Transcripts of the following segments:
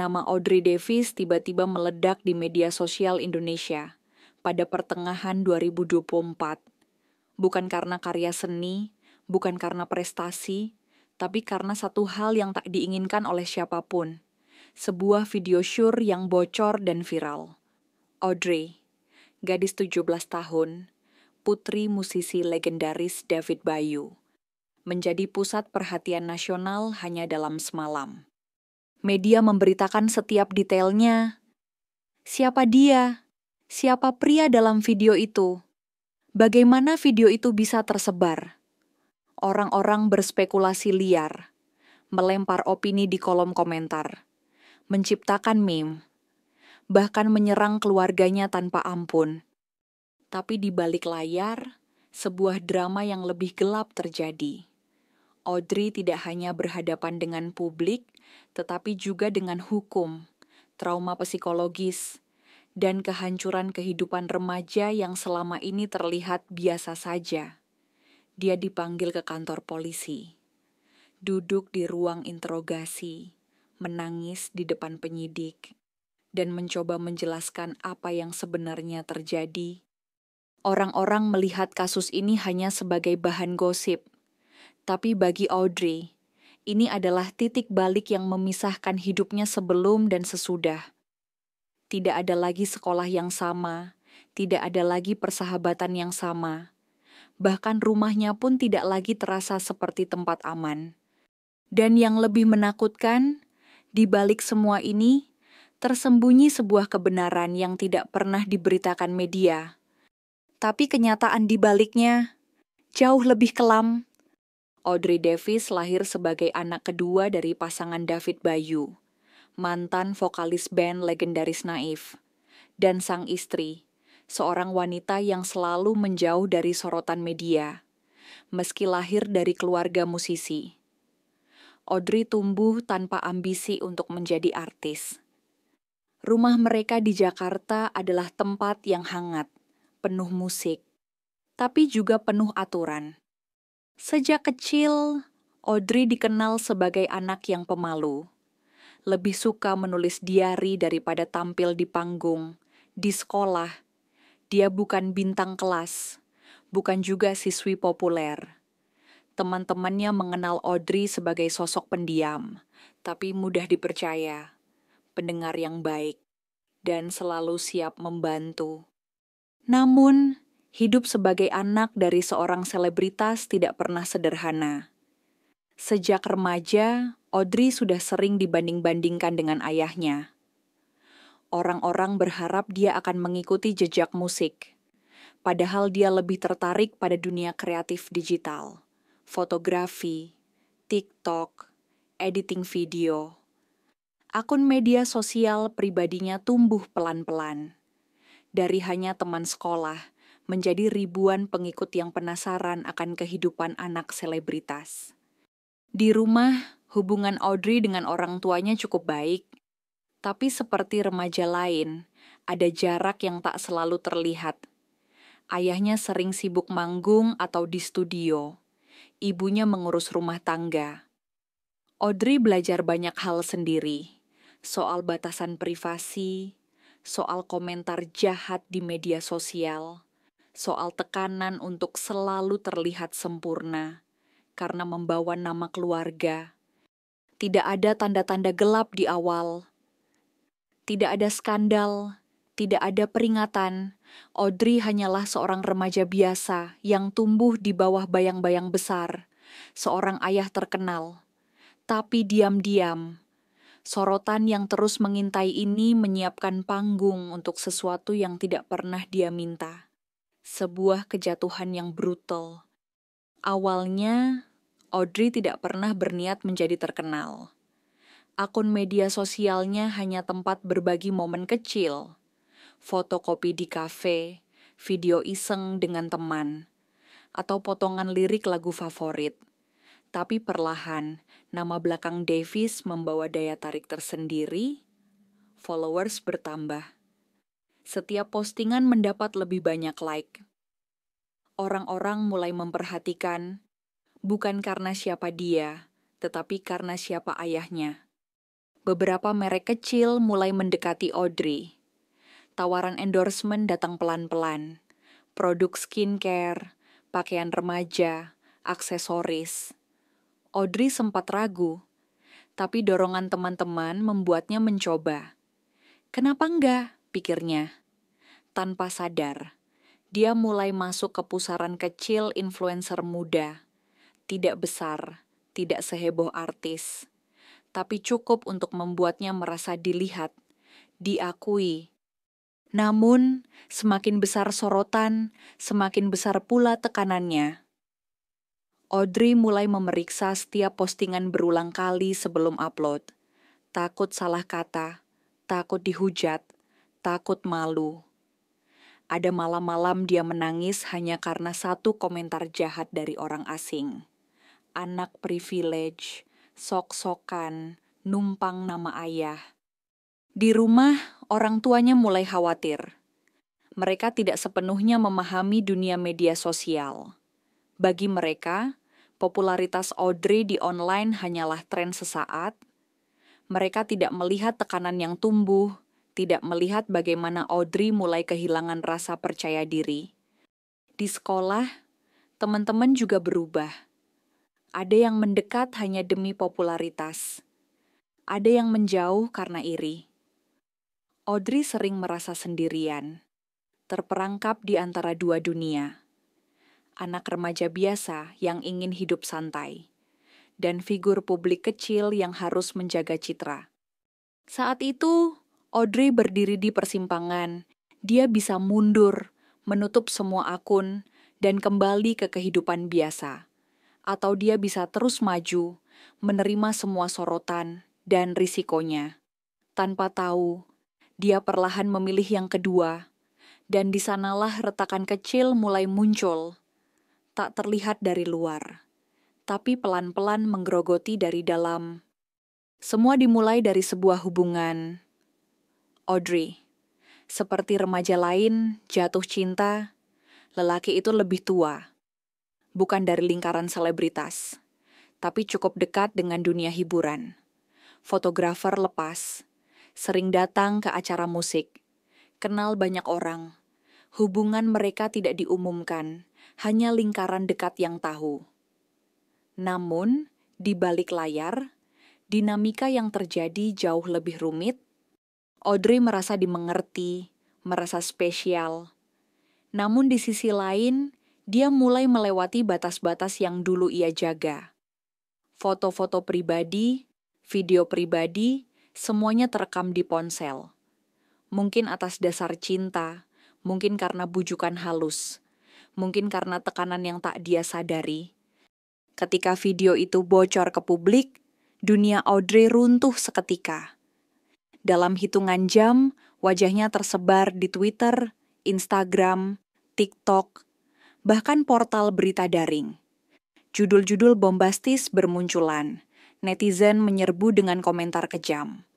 Nama Audrey Davis tiba-tiba meledak di media sosial Indonesia pada pertengahan 2024. Bukan karena karya seni, bukan karena prestasi, tapi karena satu hal yang tak diinginkan oleh siapapun. Sebuah video syur yang bocor dan viral. Audrey, gadis 17 tahun, putri musisi legendaris David Bayu, menjadi pusat perhatian nasional hanya dalam semalam. Media memberitakan setiap detailnya. Siapa dia? Siapa pria dalam video itu? Bagaimana video itu bisa tersebar? Orang-orang berspekulasi liar, melempar opini di kolom komentar, menciptakan meme, bahkan menyerang keluarganya tanpa ampun. Tapi di balik layar, sebuah drama yang lebih gelap terjadi. Audrey tidak hanya berhadapan dengan publik, tetapi juga dengan hukum, trauma psikologis, dan kehancuran kehidupan remaja yang selama ini terlihat biasa saja. Dia dipanggil ke kantor polisi, duduk di ruang interogasi, menangis di depan penyidik, dan mencoba menjelaskan apa yang sebenarnya terjadi. Orang-orang melihat kasus ini hanya sebagai bahan gosip, tapi bagi Audrey, ini adalah titik balik yang memisahkan hidupnya sebelum dan sesudah. Tidak ada lagi sekolah yang sama, tidak ada lagi persahabatan yang sama. Bahkan rumahnya pun tidak lagi terasa seperti tempat aman. Dan yang lebih menakutkan, di balik semua ini, tersembunyi sebuah kebenaran yang tidak pernah diberitakan media. Tapi kenyataan di baliknya jauh lebih kelam. Audrey Davis lahir sebagai anak kedua dari pasangan David Bayu, mantan vokalis band legendaris Naif, dan sang istri, seorang wanita yang selalu menjauh dari sorotan media, meski lahir dari keluarga musisi. Audrey tumbuh tanpa ambisi untuk menjadi artis. Rumah mereka di Jakarta adalah tempat yang hangat, penuh musik, tapi juga penuh aturan. Sejak kecil, Audrey dikenal sebagai anak yang pemalu. Lebih suka menulis diari daripada tampil di panggung. Di sekolah, dia bukan bintang kelas, bukan juga siswi populer. Teman-temannya mengenal Audrey sebagai sosok pendiam, tapi mudah dipercaya, pendengar yang baik, dan selalu siap membantu. Namun, hidup sebagai anak dari seorang selebritas tidak pernah sederhana. Sejak remaja, Audrey sudah sering dibanding-bandingkan dengan ayahnya. Orang-orang berharap dia akan mengikuti jejak musik, padahal dia lebih tertarik pada dunia kreatif digital, fotografi, TikTok, editing video. Akun media sosial pribadinya tumbuh pelan-pelan. Dari hanya teman sekolah, menjadi ribuan pengikut yang penasaran akan kehidupan anak selebritas. Di rumah, hubungan Audrey dengan orang tuanya cukup baik, tapi seperti remaja lain, ada jarak yang tak selalu terlihat. Ayahnya sering sibuk manggung atau di studio, ibunya mengurus rumah tangga. Audrey belajar banyak hal sendiri, soal batasan privasi, soal komentar jahat di media sosial, soal tekanan untuk selalu terlihat sempurna karena membawa nama keluarga. Tidak ada tanda-tanda gelap di awal. Tidak ada skandal, tidak ada peringatan. Audrey hanyalah seorang remaja biasa yang tumbuh di bawah bayang-bayang besar, seorang ayah terkenal. Tapi diam-diam, sorotan yang terus mengintai ini menyiapkan panggung untuk sesuatu yang tidak pernah dia minta. Sebuah kejatuhan yang brutal. Awalnya, Audrey tidak pernah berniat menjadi terkenal. Akun media sosialnya hanya tempat berbagi momen kecil. Fotokopi di kafe, video iseng dengan teman, atau potongan lirik lagu favorit. Tapi perlahan, nama belakang Davis membawa daya tarik tersendiri, followers bertambah. Setiap postingan mendapat lebih banyak like. Orang-orang mulai memperhatikan, bukan karena siapa dia, tetapi karena siapa ayahnya. Beberapa merek kecil mulai mendekati Audrey. Tawaran endorsement datang pelan-pelan. Produk skincare, pakaian remaja, aksesoris. Audrey sempat ragu, tapi dorongan teman-teman membuatnya mencoba. Kenapa enggak? Pikirnya. Tanpa sadar, dia mulai masuk ke pusaran kecil influencer muda. Tidak besar, tidak seheboh artis, tapi cukup untuk membuatnya merasa dilihat, diakui. Namun, semakin besar sorotan, semakin besar pula tekanannya. Audrey mulai memeriksa setiap postingan berulang kali sebelum upload. Takut salah kata, takut dihujat, takut malu. Ada malam-malam dia menangis hanya karena satu komentar jahat dari orang asing. Anak privilege, sok-sokan, numpang nama ayah. Di rumah, orang tuanya mulai khawatir. Mereka tidak sepenuhnya memahami dunia media sosial. Bagi mereka, popularitas Audrey di online hanyalah tren sesaat. Mereka tidak melihat tekanan yang tumbuh, tidak melihat bagaimana Audrey mulai kehilangan rasa percaya diri. Di sekolah, teman-teman juga berubah. Ada yang mendekat hanya demi popularitas. Ada yang menjauh karena iri. Audrey sering merasa sendirian, terperangkap di antara dua dunia. Anak remaja biasa yang ingin hidup santai, dan figur publik kecil yang harus menjaga citra. Saat itu, Audrey berdiri di persimpangan. Dia bisa mundur, menutup semua akun, dan kembali ke kehidupan biasa. Atau dia bisa terus maju, menerima semua sorotan dan risikonya. Tanpa tahu, dia perlahan memilih yang kedua, dan di sanalah retakan kecil mulai muncul. Tak terlihat dari luar, tapi pelan-pelan menggerogoti dari dalam. Semua dimulai dari sebuah hubungan. Audrey, seperti remaja lain, jatuh cinta, lelaki itu lebih tua. Bukan dari lingkaran selebritas, tapi cukup dekat dengan dunia hiburan. Fotografer lepas, sering datang ke acara musik, kenal banyak orang. Hubungan mereka tidak diumumkan, hanya lingkaran dekat yang tahu. Namun, di balik layar, dinamika yang terjadi jauh lebih rumit. Audrey merasa dimengerti, merasa spesial. Namun di sisi lain, dia mulai melewati batas-batas yang dulu ia jaga. Foto-foto pribadi, video pribadi, semuanya terekam di ponsel. Mungkin atas dasar cinta, mungkin karena bujukan halus, mungkin karena tekanan yang tak dia sadari. Ketika video itu bocor ke publik, dunia Audrey runtuh seketika. Dalam hitungan jam, wajahnya tersebar di Twitter, Instagram, TikTok, bahkan portal berita daring. Judul-judul bombastis bermunculan. Netizen menyerbu dengan komentar kejam.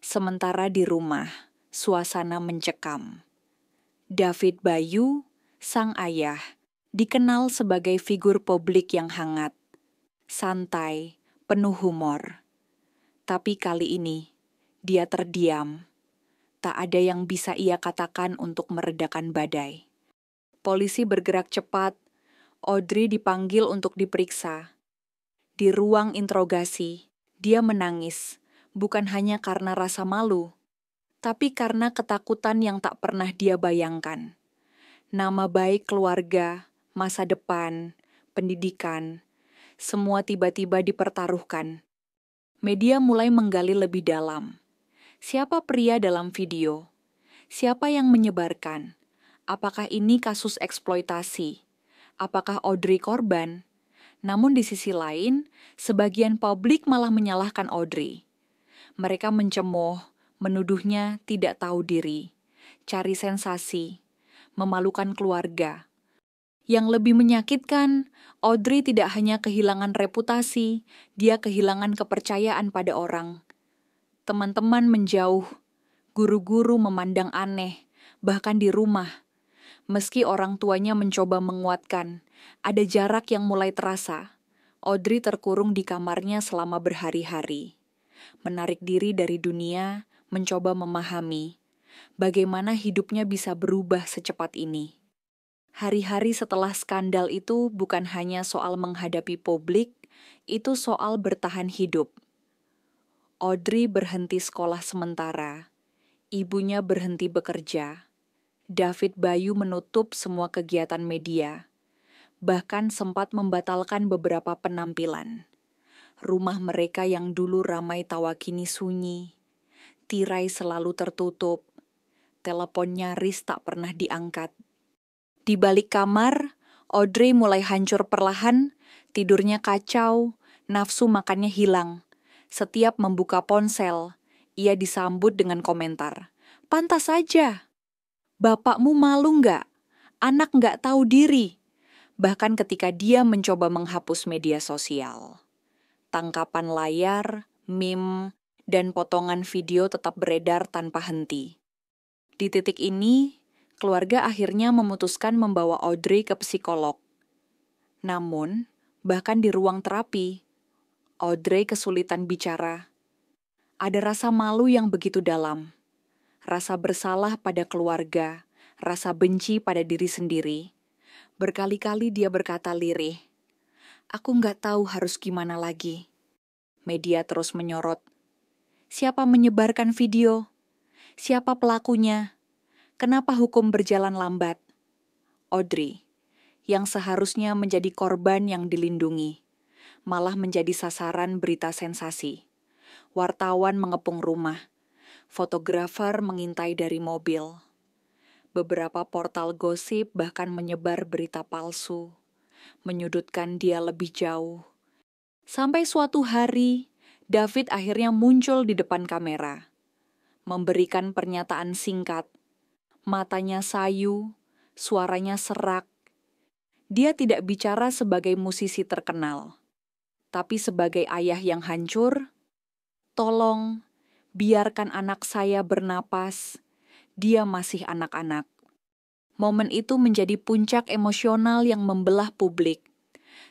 Sementara di rumah, suasana mencekam. David Bayu, sang ayah, dikenal sebagai figur publik yang hangat, santai, penuh humor. Tapi kali ini, dia terdiam. Tak ada yang bisa ia katakan untuk meredakan badai. Polisi bergerak cepat. Audrey dipanggil untuk diperiksa. Di ruang interogasi, dia menangis, bukan hanya karena rasa malu, tapi karena ketakutan yang tak pernah dia bayangkan. Nama baik keluarga, masa depan, pendidikan, semua tiba-tiba dipertaruhkan. Media mulai menggali lebih dalam. Siapa pria dalam video? Siapa yang menyebarkan? Apakah ini kasus eksploitasi? Apakah Audrey korban? Namun di sisi lain, sebagian publik malah menyalahkan Audrey. Mereka mencemooh, menuduhnya tidak tahu diri, cari sensasi, memalukan keluarga. Yang lebih menyakitkan, Audrey tidak hanya kehilangan reputasi, dia kehilangan kepercayaan pada orang. Teman-teman menjauh, guru-guru memandang aneh, bahkan di rumah. Meski orang tuanya mencoba menguatkan, ada jarak yang mulai terasa. Audrey terkurung di kamarnya selama berhari-hari. menarik diri dari dunia, mencoba memahami bagaimana hidupnya bisa berubah secepat ini. Hari-hari setelah skandal itu bukan hanya soal menghadapi publik, itu soal bertahan hidup. Audrey berhenti sekolah sementara, ibunya berhenti bekerja. David Bayu menutup semua kegiatan media, bahkan sempat membatalkan beberapa penampilan. Rumah mereka yang dulu ramai tawa kini sunyi, tirai selalu tertutup, telepon nyaris tak pernah diangkat. Di balik kamar, Audrey mulai hancur perlahan, tidurnya kacau, nafsu makannya hilang. Setiap membuka ponsel, ia disambut dengan komentar, "Pantas saja. Bapakmu malu nggak? Anak nggak tahu diri." Bahkan ketika dia mencoba menghapus media sosial. Tangkapan layar, meme, dan potongan video tetap beredar tanpa henti. Di titik ini, keluarga akhirnya memutuskan membawa Audrey ke psikolog. Namun, bahkan di ruang terapi, Audrey kesulitan bicara. Ada rasa malu yang begitu dalam, rasa bersalah pada keluarga, rasa benci pada diri sendiri. Berkali-kali dia berkata lirih, "Aku nggak tahu harus gimana lagi." Media terus menyorot. Siapa menyebarkan video? Siapa pelakunya? Kenapa hukum berjalan lambat? Audrey, yang seharusnya menjadi korban yang dilindungi, malah menjadi sasaran berita sensasi. Wartawan mengepung rumah, fotografer mengintai dari mobil. Beberapa portal gosip bahkan menyebar berita palsu, menyudutkan dia lebih jauh. Sampai suatu hari, David akhirnya muncul di depan kamera, memberikan pernyataan singkat. Matanya sayu, suaranya serak. Dia tidak bicara sebagai musisi terkenal, tapi sebagai ayah yang hancur. "Tolong, biarkan anak saya bernapas. Dia masih anak-anak." Momen itu menjadi puncak emosional yang membelah publik.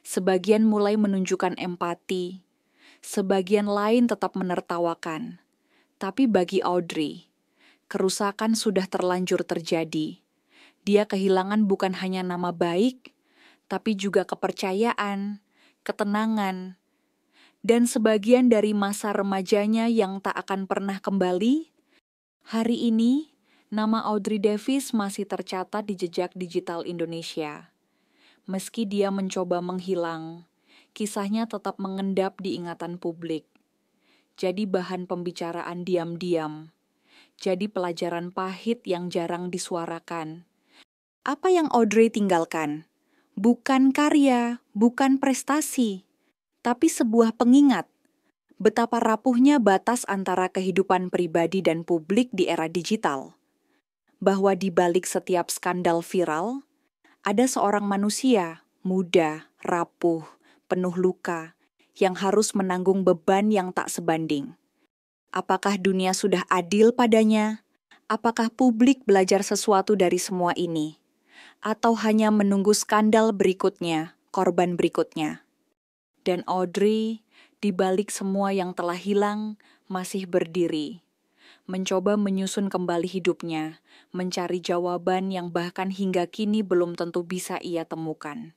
Sebagian mulai menunjukkan empati, sebagian lain tetap menertawakan. Tapi bagi Audrey, kerusakan sudah terlanjur terjadi. Dia kehilangan bukan hanya nama baik, tapi juga kepercayaan, ketenangan, dan sebagian dari masa remajanya yang tak akan pernah kembali. Hari ini, nama Audrey Davis masih tercatat di jejak digital Indonesia. Meski dia mencoba menghilang, kisahnya tetap mengendap di ingatan publik. Jadi bahan pembicaraan diam-diam. Jadi pelajaran pahit yang jarang disuarakan. Apa yang Audrey tinggalkan? Bukan karya, bukan prestasi, tapi sebuah pengingat betapa rapuhnya batas antara kehidupan pribadi dan publik di era digital. Bahwa di balik setiap skandal viral, ada seorang manusia muda, rapuh, penuh luka, yang harus menanggung beban yang tak sebanding. Apakah dunia sudah adil padanya? Apakah publik belajar sesuatu dari semua ini? Atau hanya menunggu skandal berikutnya, korban berikutnya? Dan Audrey, di balik semua yang telah hilang, masih berdiri. Mencoba menyusun kembali hidupnya, mencari jawaban yang bahkan hingga kini belum tentu bisa ia temukan.